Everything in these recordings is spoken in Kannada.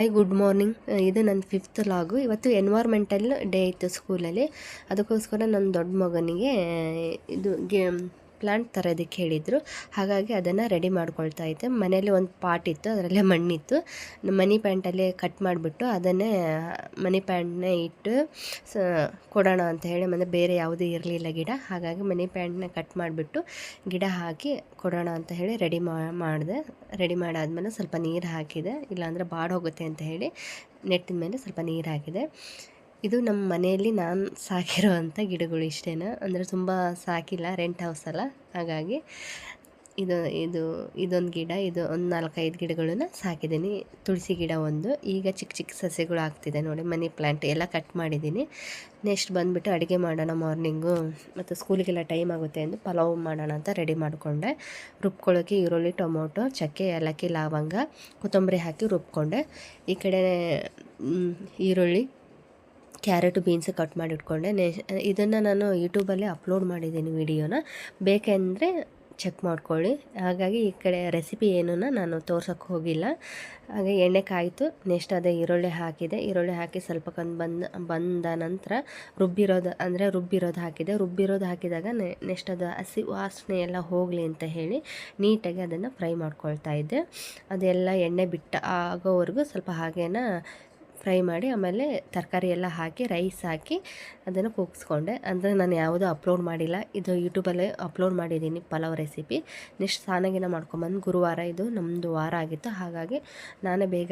Hi good morning. ಇದು ನನ್ನ 5th ಲಾಗು. ಇವತ್ತು ಎನ್ವೈರ್ಮೆಂಟಲ್ ಡೇ ಇತ್ತು ಸ್ಕೂಲಲ್ಲಿ. ಅದಕ್ಕೋಸ್ಕರ ನನ್ನ ದೊಡ್ಡ ಮಗನಿಗೆ ಇದು ಪ್ಲಾಂಟ್ ತರೋದಕ್ಕೆ ಹೇಳಿದರು. ಹಾಗಾಗಿ ಅದನ್ನು ರೆಡಿ ಮಾಡ್ಕೊಳ್ತಾ ಇದ್ದೆ. ಮನೇಲಿ ಒಂದು ಪಾಟ್ ಇತ್ತು, ಅದರಲ್ಲೇ ಮಣ್ಣಿತ್ತು. ಮನಿ ಪ್ಯಾಂಟಲ್ಲೇ ಕಟ್ ಮಾಡಿಬಿಟ್ಟು ಅದನ್ನೇ ಮನಿ ಪ್ಯಾಂಟ್ನೇ ಇಟ್ಟು ಕೊಡೋಣ ಅಂತ ಹೇಳಿ, ಮತ್ತು ಬೇರೆ ಯಾವುದೂ ಇರಲಿಲ್ಲ ಗಿಡ. ಹಾಗಾಗಿ ಮನಿ ಪ್ಯಾಂಟ್ನ ಕಟ್ ಮಾಡಿಬಿಟ್ಟು ಗಿಡ ಹಾಕಿ ಕೊಡೋಣ ಅಂತ ಹೇಳಿ ಮಾಡಿದೆ. ರೆಡಿ ಮಾಡಾದ್ಮೇಲೆ ಸ್ವಲ್ಪ ನೀರು ಹಾಕಿದೆ, ಇಲ್ಲಾಂದರೆ ಬಾಡೋಗುತ್ತೆ ಅಂತ ಹೇಳಿ ನೆಟ್ಟಿದ ಮೇಲೆ ಸ್ವಲ್ಪ ನೀರು ಹಾಕಿದೆ. ಇದು ನಮ್ಮ ಮನೆಯಲ್ಲಿ ನಾನು ಸಾಕಿರೋವಂಥ ಗಿಡಗಳು ಇಷ್ಟೇ, ಅಂದರೆ ತುಂಬ ಸಾಕಿಲ್ಲ, ರೆಂಟ್ ಹೌಸ್ ಅಲ್ಲ. ಹಾಗಾಗಿ ಇದೊಂದು ಗಿಡ, ಇದು ಒಂದು 4-5 ಗಿಡಗಳನ್ನ ಸಾಕಿದ್ದೀನಿ. ತುಳಸಿ ಗಿಡ ಒಂದು, ಈಗ ಚಿಕ್ಕ ಚಿಕ್ಕ ಸಸ್ಯಗಳು ಆಗ್ತಿದೆ ನೋಡಿ. ಮನಿ ಪ್ಲ್ಯಾಂಟ್ ಎಲ್ಲ ಕಟ್ ಮಾಡಿದ್ದೀನಿ. ನೆಕ್ಸ್ಟ್ ಬಂದುಬಿಟ್ಟು ಅಡುಗೆ ಮಾಡೋಣ ಮಾರ್ನಿಂಗು, ಮತ್ತು ಸ್ಕೂಲಿಗೆಲ್ಲ ಟೈಮ್ ಆಗುತ್ತೆ ಎಂದು ಪಲಾವ್ ಮಾಡೋಣ ಅಂತ ರೆಡಿ ಮಾಡಿಕೊಂಡೆ. ರುಬ್ಕೊಳ್ಳೋಕ್ಕೆ ಈರುಳ್ಳಿ, ಟೊಮೊಟೊ, ಚಕ್ಕೆ, ಏಲಕ್ಕಿ, ಲವಂಗ, ಕೊತ್ತಂಬರಿ ಹಾಕಿ ರುಬ್ಕೊಂಡೆ. ಈ ಕಡೆ ಈರುಳ್ಳಿ, ಕ್ಯಾರೆಟು, ಬೀನ್ಸ್ ಕಟ್ ಮಾಡಿ ಇಟ್ಕೊಂಡೆ. ಇದನ್ನು ನಾನು ಯೂಟ್ಯೂಬಲ್ಲಿ ಅಪ್ಲೋಡ್ ಮಾಡಿದ್ದೀನಿ ವಿಡಿಯೋನ, ಬೇಕೆಂದರೆ ಚೆಕ್ ಮಾಡ್ಕೊಳ್ಳಿ. ಹಾಗಾಗಿ ಈ ಕಡೆ ರೆಸಿಪಿ ಏನೂ ನಾನು ತೋರ್ಸೋಕ್ಕೆ ಹೋಗಿಲ್ಲ. ಹಾಗೆ ಎಣ್ಣೆ ಕಾಯಿತು. ನೆಕ್ಸ್ಟ್ ಅದೇ ಈರುಳ್ಳಿ ಹಾಕಿದೆ. ಈರುಳ್ಳಿ ಹಾಕಿ ಸ್ವಲ್ಪ ಬಂದ ನಂತರ ರುಬ್ಬಿರೋದು ಹಾಕಿದೆ. ರುಬ್ಬಿರೋದು ಹಾಕಿದಾಗ ನೆಕ್ಸ್ಟ್ ಅದು ಹಸಿ ವಾಸನೆ ಎಲ್ಲ ಹೋಗಲಿ ಅಂತ ಹೇಳಿ ನೀಟಾಗಿ ಅದನ್ನು ಫ್ರೈ ಮಾಡ್ಕೊಳ್ತಾ ಇದ್ದೆ. ಅದೆಲ್ಲ ಎಣ್ಣೆ ಬಿಟ್ಟು ಆಗೋವರೆಗೂ ಸ್ವಲ್ಪ ಹಾಗೇನ ಫ್ರೈ ಮಾಡಿ, ಆಮೇಲೆ ತರಕಾರಿ ಎಲ್ಲ ಹಾಕಿ ರೈಸ್ ಹಾಕಿ ಅದನ್ನು ಕೂಗಿಸ್ಕೊಂಡೆ. ಅಂದರೆ ನಾನು ಯಾವುದೂ ಅಪ್ಲೋಡ್ ಮಾಡಿಲ್ಲ, ಇದು ಯೂಟ್ಯೂಬಲ್ಲೇ ಅಪ್ಲೋಡ್ ಮಾಡಿದ್ದೀನಿ ಪಲಾವ್ ರೆಸಿಪಿ. ನೆಕ್ಸ್ಟ್ ಸ್ನಾನಗಿನ ಮಾಡ್ಕೊಂಬಂದು, ಗುರುವಾರ ಇದು ನಮ್ಮದು ವಾರ ಆಗಿತ್ತು. ಹಾಗಾಗಿ ನಾನೇ ಬೇಗ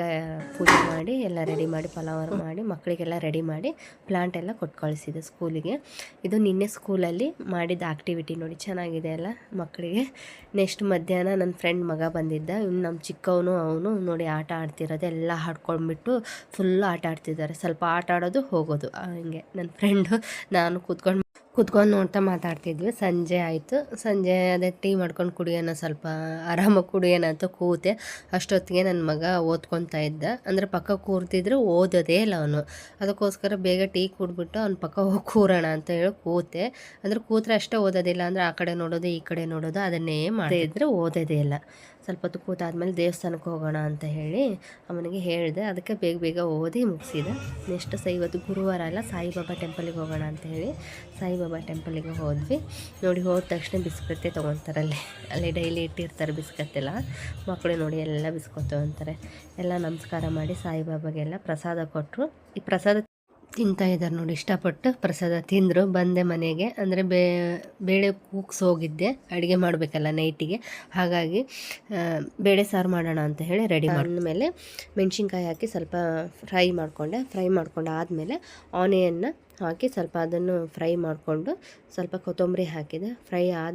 ಪೂಜೆ ಮಾಡಿ ಎಲ್ಲ ರೆಡಿ ಮಾಡಿ ಪಲಾವ್ ಮಾಡಿ ಮಕ್ಕಳಿಗೆಲ್ಲ ರೆಡಿ ಮಾಡಿ ಪ್ಲಾಂಟ್ ಎಲ್ಲ ಕೊಟ್ಟು ಕಳಿಸಿದೆ ಸ್ಕೂಲಿಗೆ. ಇದು ನಿನ್ನೆ ಸ್ಕೂಲಲ್ಲಿ ಮಾಡಿದ ಆಕ್ಟಿವಿಟಿ ನೋಡಿ, ಚೆನ್ನಾಗಿದೆ ಅಲ್ಲ ಮಕ್ಕಳಿಗೆ. ನೆಕ್ಸ್ಟ್ ಮಧ್ಯಾಹ್ನ ನನ್ನ ಫ್ರೆಂಡ್ ಮಗ ಬಂದಿದ್ದ. ಇನ್ನು ನಮ್ಮ ಚಿಕ್ಕವನು ಅವನು ನೋಡಿ ಆಟ ಆಡ್ತಿರೋದು, ಎಲ್ಲ ಹಾಡ್ಕೊಂಡ್ಬಿಟ್ಟು ಫುಲ್ ಆಟ ಆಡ್ತಿದ್ದಾರೆ. ಸ್ವಲ್ಪ ಆಟ ಆಡೋದು ಹೋಗೋದು, ಹಂಗೆ ನನ್ನ ಫ್ರೆಂಡು ನಾನು ಕೂತ್ಕೊಂಡು ನೋಡ್ತಾ ಮಾತಾಡ್ತಿದ್ವಿ. ಸಂಜೆ ಆಯಿತು. ಸಂಜೆ ಅದೇ ಟೀ ಮಾಡ್ಕೊಂಡು ಕುಡಿಯೋಣ, ಸ್ವಲ್ಪ ಆರಾಮಾಗಿ ಕುಡಿಯೋಣ ಅಂತ ಕೂತೆ. ಅಷ್ಟೊತ್ತಿಗೆ ನನ್ನ ಮಗ ಓದ್ಕೊತಾ ಇದ್ದ. ಅಂದರೆ ಪಕ್ಕ ಕೂರ್ತಿದ್ರೆ ಓದೋದೇ ಇಲ್ಲ ಅವನು. ಅದಕ್ಕೋಸ್ಕರ ಬೇಗ ಟೀ ಕುಡಿದ್ಬಿಟ್ಟು ಅವ್ನ ಪಕ್ಕ ಹೋಗಿ ಕೂರೋಣ ಅಂತ ಹೇಳಿ ಕೂತೆ. ಅಂದರೆ ಕೂತ್ರೆ ಅಷ್ಟೇ ಓದೋದಿಲ್ಲ, ಅಂದರೆ ಆ ಕಡೆ ನೋಡೋದು ಈ ಕಡೆ ನೋಡೋದು ಅದನ್ನೇ ಮಾಡ್ತಿದ್ರೆ ಓದೋದೇ ಇಲ್ಲ. ಸ್ವಲ್ಪ ಹೊತ್ತು ಕೂತಾದ್ಮೇಲೆ ದೇವಸ್ಥಾನಕ್ಕೆ ಹೋಗೋಣ ಅಂತ ಹೇಳಿ ಅವನಿಗೆ ಹೇಳಿದೆ. ಅದಕ್ಕೆ ಬೇಗ ಓದಿ ಮುಗಿಸಿದೆ. ನೆಕ್ಸ್ಟ್ ಇವತ್ತು ಗುರುವಾರ ಅಲ್ಲ, ಸಾಯಿಬಾಬಾ ಟೆಂಪಲಿಗೆ ಹೋಗೋಣ ಅಂತ ಹೇಳಿ ಸಾಯಿಬಾಬಾ ಟೆಂಪಲಿಗೆ ಹೋದ್ವಿ. ನೋಡಿ, ಹೋದ ತಕ್ಷಣ ಬಿಸ್ಕತ್ತೇ ತೊಗೊತಾರಲ್ಲಿ, ಅಲ್ಲಿ ಡೈಲಿ ಇಟ್ಟಿರ್ತಾರೆ ಬಿಸ್ಕತ್ತೆಲ್ಲ. ಮಕ್ಕಳು ನೋಡಿ ಎಲ್ಲ ಬಿಸ್ಕೊತ್ ತೊಗೊತಾರೆ. ಎಲ್ಲ ನಮಸ್ಕಾರ ಮಾಡಿ ಸಾಯಿಬಾಬಾಗೆಲ್ಲ ಪ್ರಸಾದ ಕೊಟ್ಟರು. ಈ ಪ್ರಸಾದ ತಿಂತಾಯಿದ್ದಾರೆ ನೋಡಿ, ಇಷ್ಟಪಟ್ಟು ಪ್ರಸಾದ ತಿಂದರು. ಬಂದೆ ಮನೆಗೆ, ಅಂದರೆ ಬೇಳೆ ಕೂಗ್ಸೋಗಿದ್ದೆ, ಅಡುಗೆ ಮಾಡಬೇಕಲ್ಲ ನೈಟಿಗೆ. ಹಾಗಾಗಿ ಬೇಳೆ ಸಾರು ಮಾಡೋಣ ಅಂತ ಹೇಳಿ ರೆಡಿ ಮಾಡಿದ್ಮೇಲೆ ಮೆಣಸಿನ್ಕಾಯಿ ಹಾಕಿ ಸ್ವಲ್ಪ ಫ್ರೈ ಮಾಡ್ಕೊಂಡು ಆದಮೇಲೆ ಆನಿಯನ್ನ ಹಾಕಿ ಸ್ವಲ್ಪ ಅದನ್ನು ಫ್ರೈ ಮಾಡಿಕೊಂಡು ಸ್ವಲ್ಪ ಕೊತ್ತಂಬರಿ ಹಾಕಿದೆ. ಫ್ರೈ ಆದ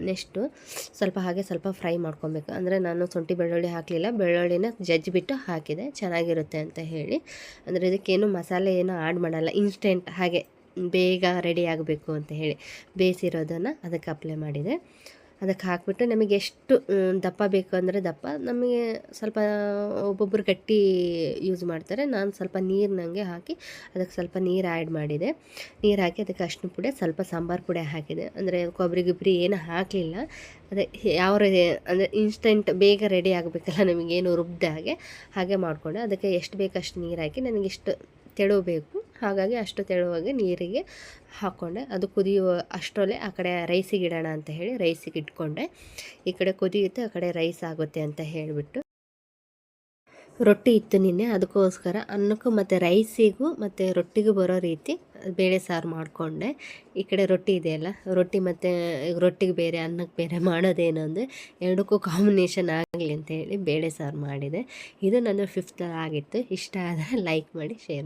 ನೆಕ್ಸ್ಟು ಸ್ವಲ್ಪ ಫ್ರೈ ಮಾಡ್ಕೊಬೇಕು. ಅಂದರೆ ನಾನು ಶುಂಠಿ ಬೆಳ್ಳುಳ್ಳಿ ಹಾಕಲಿಲ್ಲ, ಬೆಳ್ಳುಳ್ಳಿನ ಜಜ್ಜಿಬಿಟ್ಟು ಹಾಕಿದೆ, ಚೆನ್ನಾಗಿರುತ್ತೆ ಅಂತ ಹೇಳಿ. ಅಂದರೆ ಇದಕ್ಕೇನು ಮಸಾಲೆ ಏನು ಆ್ಯಡ್ ಮಾಡಲ್ಲ, ಇನ್ಸ್ಟೆಂಟ್ ಹಾಗೆ ಬೇಗ ರೆಡಿ ಆಗಬೇಕು ಅಂತ ಹೇಳಿ ಬೇಯಿಸಿರೋದನ್ನು ಅದಕ್ಕೆ ಅಪ್ಲೈ ಮಾಡಿದೆ. ಅದಕ್ಕೆ ಹಾಕಿಬಿಟ್ಟು ನಮಗೆ ಎಷ್ಟು ದಪ್ಪ ಬೇಕು ಅಂದರೆ ದಪ್ಪ, ನಮಗೆ ಸ್ವಲ್ಪ ಒಬ್ಬೊಬ್ಬರು ಗಟ್ಟಿ ಯೂಸ್ ಮಾಡ್ತಾರೆ. ನಾನು ಸ್ವಲ್ಪ ನೀರಿನಂಗೆ ಹಾಕಿ ಅದಕ್ಕೆ ಸ್ವಲ್ಪ ನೀರು ಆ್ಯಡ್ ಮಾಡಿದೆ. ನೀರು ಹಾಕಿ ಅದಕ್ಕೆ ಅರಿಶಿನ ಪುಡಿ, ಸ್ವಲ್ಪ ಸಾಂಬಾರು ಪುಡಿ ಹಾಕಿದೆ. ಅಂದರೆ ಕೊಬ್ಬರಿ ಗಿಬ್ಬರಿ ಏನು ಹಾಕಲಿಲ್ಲ. ಅದೇ ಅಂದರೆ ಇನ್ಸ್ಟೆಂಟ್ ಬೇಗ ರೆಡಿ ಆಗಬೇಕಲ್ಲ ನಮಗೇನು ರುಬ್ಬಿದ ಹಾಗೆ ಮಾಡಿಕೊಂಡೆ. ಅದಕ್ಕೆ ಎಷ್ಟು ಬೇಕು ಅಷ್ಟು ನೀರು ಹಾಕಿ, ನನಗಿಷ್ಟು ತೆಳು ಬೇಕು, ಹಾಗಾಗಿ ಅಷ್ಟು ತೆಳುವಾಗಿ ನೀರಿಗೆ ಹಾಕ್ಕೊಂಡೆ. ಅದು ಕುದಿಯುವ ಅಷ್ಟರಲ್ಲೇ ಆ ಕಡೆ ರೈಸಿಗೆ ಇಡೋಣ ಅಂತ ಹೇಳಿ ರೈಸಿಗೆ ಇಟ್ಕೊಂಡೆ. ಈ ಕಡೆ ಕುದಿಯುತ್ತೆ, ಆ ಕಡೆ ರೈಸ್ ಆಗುತ್ತೆ ಅಂತ ಹೇಳಿಬಿಟ್ಟು ರೊಟ್ಟಿ ಇತ್ತು ನಿನ್ನೆ, ಅದಕ್ಕೋಸ್ಕರ ಅನ್ನಕ್ಕೂ ಮತ್ತು ರೈಸಿಗೂ ಮತ್ತು ರೊಟ್ಟಿಗೂ ಬರೋ ರೀತಿ ಬೇಳೆ ಸಾರು ಮಾಡಿಕೊಂಡೆ. ಈ ಕಡೆ ರೊಟ್ಟಿ ಇದೆಯಲ್ಲ, ರೊಟ್ಟಿ ಮತ್ತು ರೊಟ್ಟಿಗೆ ಬೇರೆ ಅನ್ನಕ್ಕೆ ಬೇರೆ ಮಾಡೋದೇನು ಅಂದರೆ ಎರಡಕ್ಕೂ ಕಾಂಬಿನೇಷನ್ ಆಗಲಿ ಅಂತ ಹೇಳಿ ಬೇಳೆ ಸಾರು ಮಾಡಿದೆ. ಇದು ನನ್ನ 5th ಆಗಿತ್ತು. ಇಷ್ಟ ಆದರೆ ಲೈಕ್ ಮಾಡಿ, ಶೇರ್ ಮಾಡಿ.